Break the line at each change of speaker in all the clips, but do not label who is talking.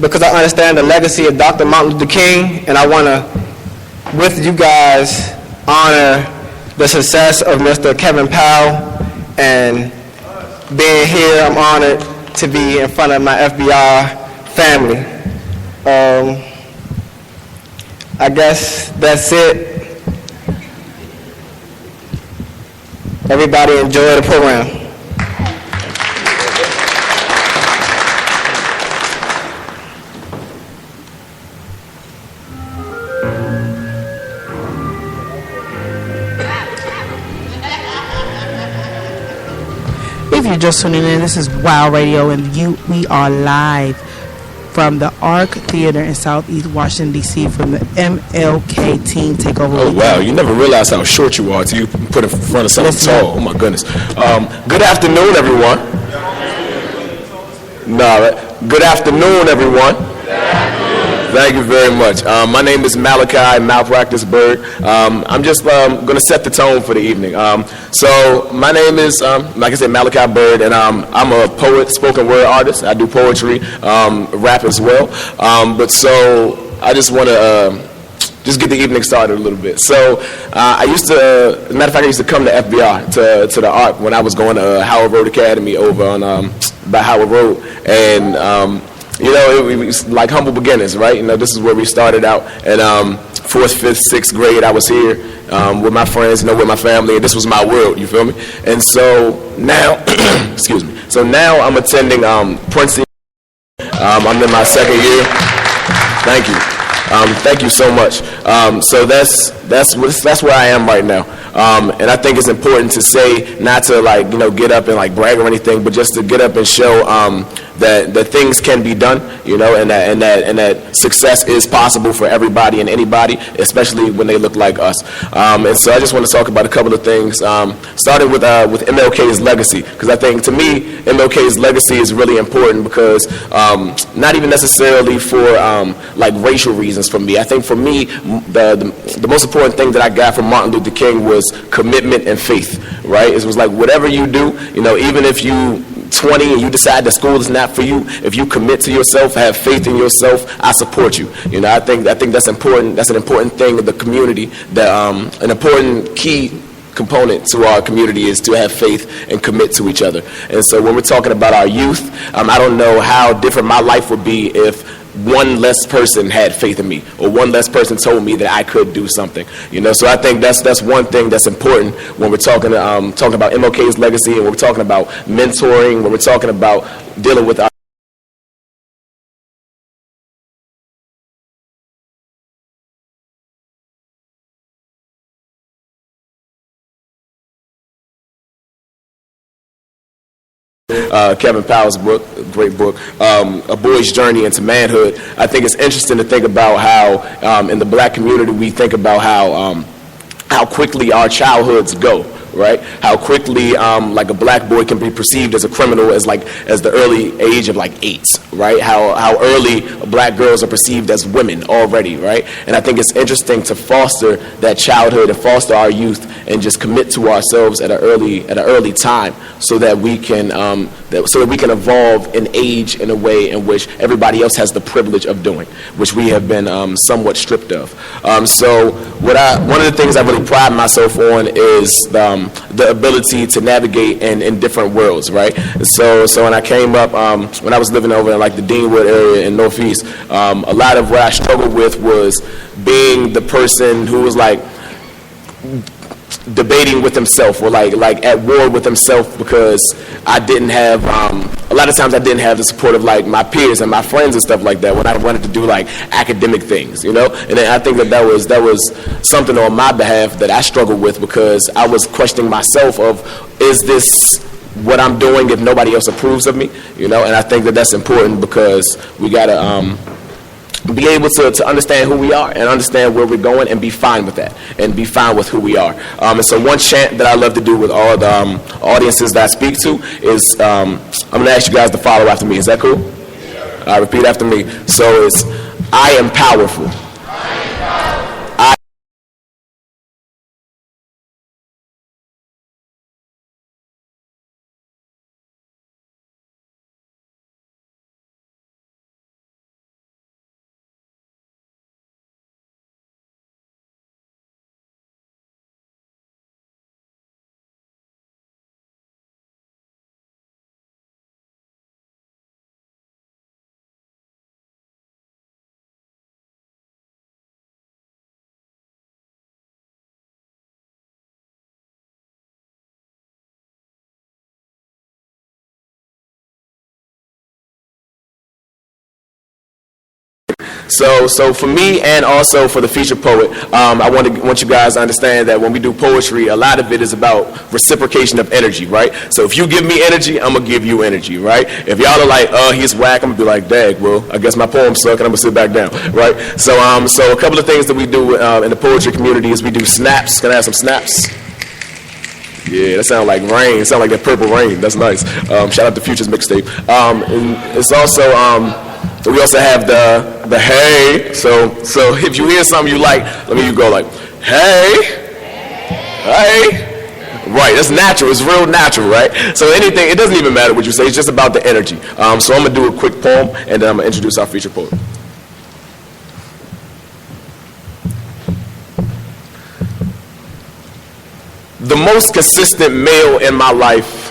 because I understand the legacy of Dr. Martin Luther King, and I want to, with you guys, honor the success of Mr. Kevin Powell. And being here, I'm honored to be in front of my FBR family. I guess that's it. Everybody enjoy the program.
If you're just tuning in, this is Wow Radio, and we are live from the Arc Theater in Southeast Washington, D.C. from the MLK Teen Takeover Weekend.
Oh, wow. You never realize how short you are until you put in front of something tall. Oh, my goodness. Good afternoon, everyone. Good afternoon, everyone. Thank you very much. My name is Malachi Malpractice Bird. I'm just going to set the tone for the evening. So my name is, like I said, Malachi Bird, and I'm a poet, spoken word artist. I do poetry, rap as well. But so I just want to just get the evening started a little bit. So I used to, as a matter of fact, I used to come to FBR, to the Arc, when I was going to Howard Road Academy over on by Howard Road. And you know, it was like humble beginnings, right? You know, this is where we started out. And 4th, 5th, 6th grade, I was here with my friends, you know, with my family, and this was my world, you feel me? And so now, excuse me, so now I'm attending Princeton. I'm in my 2nd year. Thank you. Thank you so much. So that's where I am right now. And I think it's important to say, not to like, you know, get up and like brag or anything, but just to get up and show that things can be done, you know, and that success is possible for everybody and anybody, especially when they look like us. And so I just want to talk about a couple of things, starting with MLK's legacy, because I think to me MLK's legacy is really important because not even necessarily for like racial reasons for me. I think for me the most important thing that I got from Martin Luther King was commitment and faith, right? It was like whatever you do, you know, even if you 20 and you decide that school is not for you, if you commit to yourself, have faith in yourself, I support you. You know, I think that's important. That's an important thing in the community. That an important key component to our community is to have faith and commit to each other. And so when we're talking about our youth, I don't know how different my life would be if one less person had faith in me, or one less person told me that I could do something. You know, so I think that's one thing that's important when we're talking about MLK's legacy, and when we're talking about mentoring, when we're talking about dealing with our Kevin Powell's book, great book, A Boy's Journey into Manhood. I think it's interesting to think about how in the black community we think about how quickly our childhoods go, right? How quickly like a black boy can be perceived as a criminal as the early age of like 8, right? How early black girls are perceived as women already, right? And I think it's interesting to foster that childhood and foster our youth and just commit to ourselves at an early time, so that we can evolve and age in a way in which everybody else has the privilege of doing, which we have been somewhat stripped of. So one of the things I really pride myself on is the ability to navigate in different worlds, right? So when I came up, when I was living over in like the Deanwood area in Northeast, a lot of what I struggled with was being the person who was like debating with himself, or like at war with himself, because I didn't have a lot of times I didn't have the support of like my peers and my friends and stuff like that when I wanted to do like academic things, you know. And then I think that was something on my behalf that I struggled with, because I was questioning myself of, is this what I'm doing if nobody else approves of me, you know? And I think that that's important, because we gotta be able to understand who we are and understand where we're going and be fine with that and be fine with who we are. And so one chant that I love to do with all the audiences that I speak to is, I'm going to ask you guys to follow after me. Is that cool? Repeat after me. So it's, I am powerful. So for me and also for the featured poet, I want you guys to understand that when we do poetry, a lot of it is about reciprocation of energy, right? So if you give me energy, I'm going to give you energy, right? If y'all are like, he's whack, I'm going to be like, dang, well, I guess my poems suck and I'm going to sit back down, right? So a couple of things that we do in the poetry community is we do snaps. Can I have some snaps? Yeah, that sounds like rain. It sounds like that purple rain. That's nice. Shout out to Future's mixtape. And it's also, we also have the hey. So if you hear something you like, you go like, hey. Right, that's natural. It's real natural, right? So anything, it doesn't even matter what you say. It's just about the energy. So I'm going to do a quick poem, and then I'm going to introduce our featured poet. The most consistent meal in my life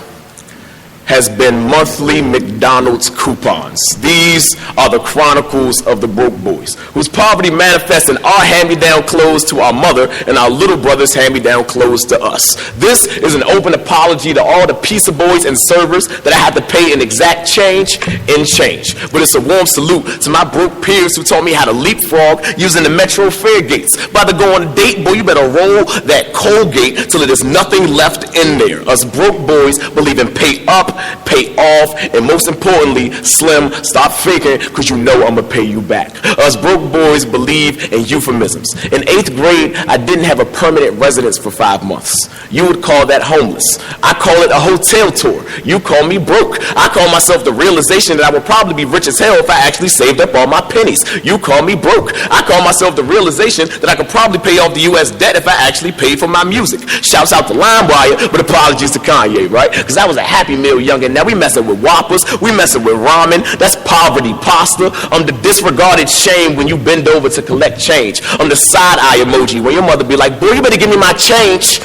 has been monthly McDonald's coupons. These are the chronicles of the broke boys, whose poverty manifests in our hand-me-down clothes to our mother and our little brother's hand-me-down clothes to us. This is an open apology to all the pizza boys and servers that I have to pay in exact change in change. But it's a warm salute to my broke peers who taught me how to leapfrog using the Metro fare gates. About to go on a date, boy, you better roll that Colgate till it is nothing left in there. Us broke boys believe in pay up, pay off, and most importantly, Slim, stop faking, because you know I'm going to pay you back. Us broke boys believe in euphemisms. In 8th grade, I didn't have a permanent residence for 5 months. You would call that homeless. I call it a hotel tour. You call me broke. I call myself the realization that I would probably be rich as hell if I actually saved up all my pennies. You call me broke. I call myself the realization that I could probably pay off the U.S. debt if I actually paid for my music. Shouts out to LimeWire, but apologies to Kanye, right? Because that was a Happy Meal youngin'. Now we messing with Whoppers, we messing with ramen. That's poverty pasta. I'm the disregarded shame when you bend over to collect change. I'm the side eye emoji when your mother be like, boy, you better give me my change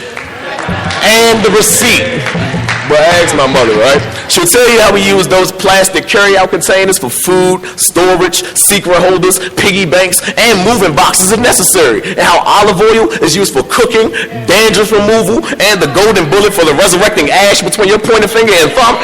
and the receipt. But ask my mother, right? She'll tell you how we use those plastic carry-out containers for food, storage, secret holders, piggy banks, and moving boxes if necessary. And how olive oil is used for cooking, dandruff removal, and the golden bullet for the resurrecting ash between your pointer finger and thumb.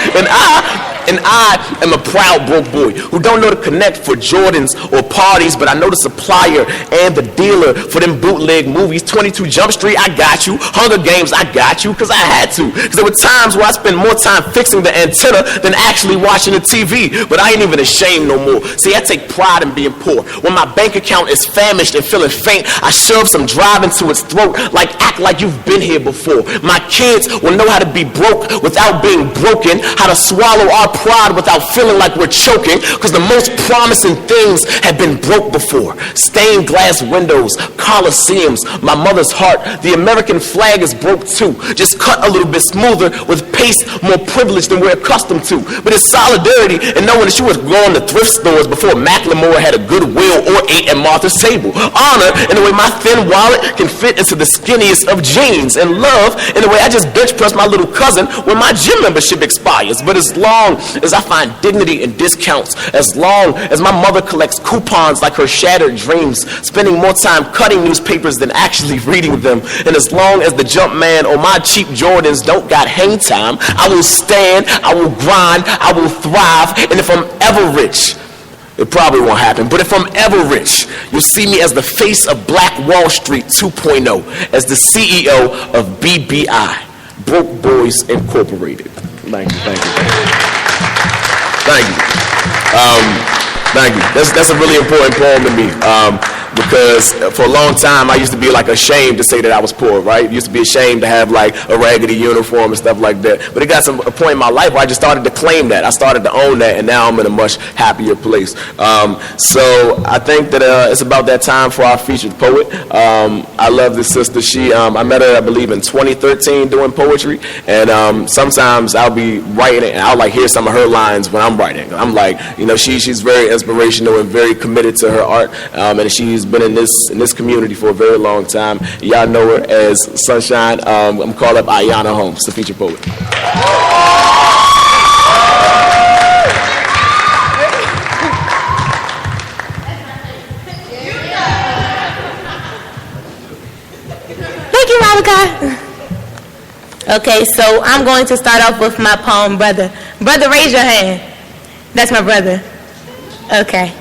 And I am a proud broke boy who don't know to connect for Jordans or parties, but I know the supplier and the dealer for them bootleg movies. 22 Jump Street, I got you. Hunger Games, I got you, because I had to. Because there were times where I spent more time fixing the antenna than actually watching the TV. But I ain't even ashamed no more. See, I take pride in being poor. When my bank account is famished and feeling faint, I shove some drive into its throat, like act like you've been here before. My kids will know how to be broke without being broken, how to swallow our pride without feeling like we're choking, because the most promising things have been broke before. Stained glass windows, coliseums, my mother's heart. The American flag is broke too, just cut a little bit smoother with paste more privileged than we're accustomed to. But it's solidarity and knowing that she was going to thrift stores before Macklemore had a Goodwill or ate at Martha's table. Honor in the way my thin wallet can fit into the skinniest of jeans, and love in the way I just bench press my little cousin when my gym membership expires. But as long as I find dignity in discounts, as long as my mother collects coupons like her shattered dreams, spending more time cutting newspapers than actually reading them, and as long as the jump man or my cheap Jordans don't got hang time, I will stand, I will grind, I will thrive. And if I'm ever rich, it probably won't happen, but if I'm ever rich, you'll see me as the face of Black Wall Street 2.0, as the CEO of BBI, Broke Boys Incorporated. Thank you, thank you, thank you. Thank you. Thank you. That's a really important poem to me, because for a long time I used to be like ashamed to say that I was poor, right? Used to be ashamed to have like a raggedy uniform and stuff like that. But it got a point in my life where I just started to claim that. I started to own that, and now I'm in a much happier place. So I think that it's about that time for our featured poet. I love this sister. I met her, I believe, in 2013 doing poetry, and sometimes I'll be writing it and I'll like hear some of her lines when I'm writing. I'm like, you know, she's very inspirational and very committed to her art, and she's been in this community for a very long time. Y'all know her as Sunshine. I'm calling up Ayanna Holmes, the featured poet.
Thank you, Malachi. Okay, so I'm going to start off with my poem, Brother. Brother, raise your hand. That's my brother. Okay.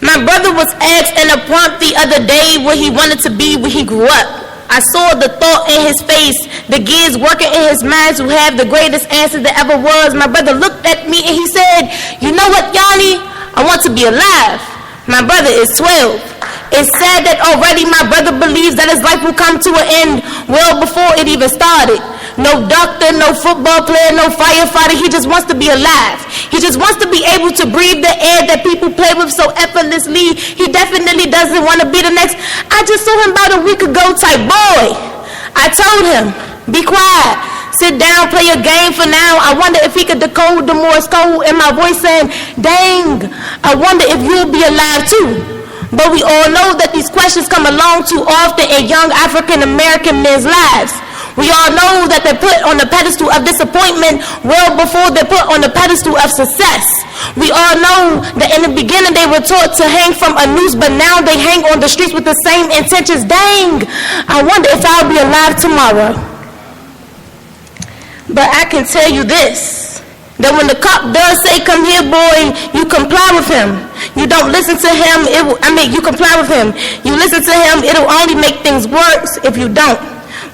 My brother was asked in a prompt the other day what he wanted to be when he grew up. I saw the thought in his face, the gears working in his mind to have the greatest answer that ever was. My brother looked at me and he said, "You know what, Yanni? I want to be alive." My brother is 12. It's sad that already my brother believes that his life will come to an end well before it even started. No doctor, no football player, no firefighter. He just wants to be alive. He just wants to be able to breathe the air that people play with so effortlessly. He definitely doesn't want to be the next. I just saw him about a week ago type boy. I told him, be quiet. Sit down, play a game for now. I wonder if he could decode the Morse code in my voice saying, dang, I wonder if you'll be alive too. But we all know that these questions come along too often in young African-American men's lives. We all know that they're put on the pedestal of disappointment well before they're put on the pedestal of success. We all know that in the beginning they were taught to hang from a noose, but now they hang on the streets with the same intentions. Dang, I wonder if I'll be alive tomorrow. But I can tell you this, that when the cop does say, come here, boy, you comply with him. You don't listen to him, you comply with him. You listen to him, it'll only make things worse if you don't.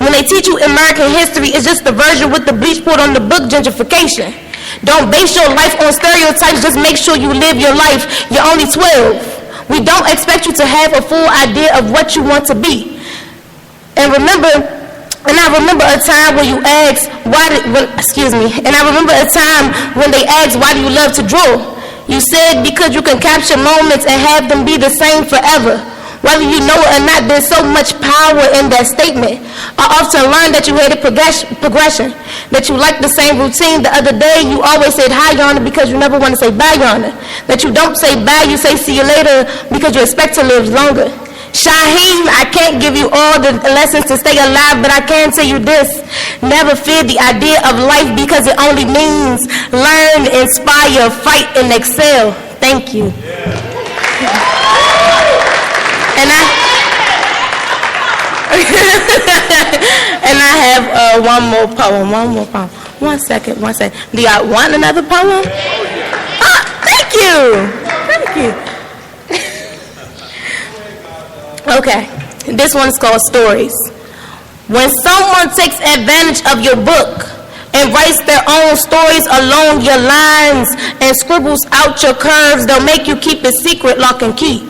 When they teach you American history, it's just the version with the bleach poured on the book, gentrification. Don't base your life on stereotypes, just make sure you live your life. You're only 12. We don't expect you to have a full idea of what you want to be. And I remember a time when you asked, and I remember a time when they asked, why do you love to draw? You said, because you can capture moments and have them be the same forever. Whether you know it or not, there's so much power in that statement. I often learned that you hated progression, that you liked the same routine. The other day, you always said hi, Yana, because you never want to say bye, Yana. That you don't say bye, you say see you later because you expect to live longer. Shaheem, I can't give you all the lessons to stay alive, but I can tell you this. Never fear the idea of life because it only means learn, inspire, fight, and excel. Thank you. And I have one more poem. One second. Do y'all want another poem? Thank you. Okay, this one's called Stories. When someone takes advantage of your book and writes their own stories along your lines and scribbles out your curves, they'll make you keep it secret, lock and key.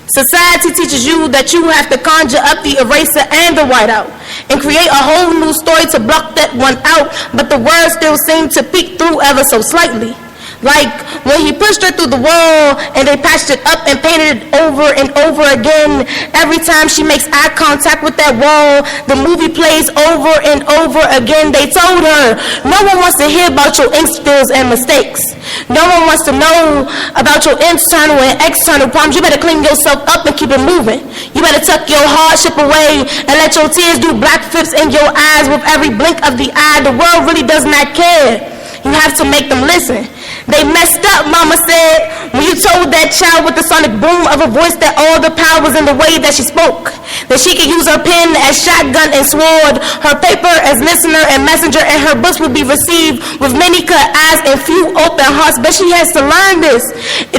Society teaches you that you have to conjure up the eraser and the whiteout and create a whole new story to block that one out, but the words still seem to peek through ever so slightly. Like when he pushed her through the wall and they patched it up and painted it over and over again. Every time she makes eye contact with that wall, the movie plays over and over again. They told her, no one wants to hear about your ink spills and mistakes. No one wants to know about your internal and external problems. You better clean yourself up and keep it moving. You better tuck your hardship away and let your tears do black flips in your eyes with every blink of the eye. The world really does not care. You have to make them listen. They messed up, Mama said, when you told that child with the sonic boom of a voice that all the power was in the way that she spoke. That she could use her pen as shotgun and sword, her paper as listener and messenger, and her books would be received with many cut eyes and few open hearts. But she has to learn this,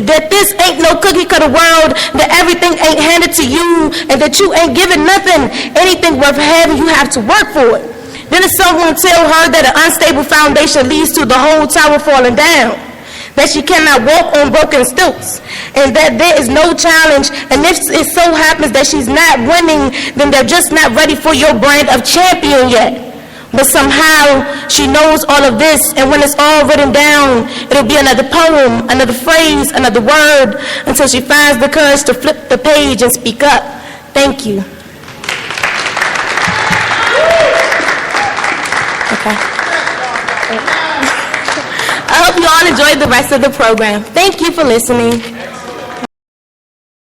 that this ain't no cookie cutter world, that everything ain't handed to you, and that you ain't given nothing. Anything worth having, you have to work for it. Then if someone tell her that an unstable foundation leads to the whole tower falling down, that she cannot walk on broken stilts, and that there is no challenge, and if it so happens that she's not winning, then they're just not ready for your brand of champion yet. But somehow she knows all of this, and when it's all written down, it'll be another poem, another phrase, another word, until she finds the courage to flip the page and speak up. Thank you. Okay. I hope you all enjoyed the rest of the program. Thank you for listening.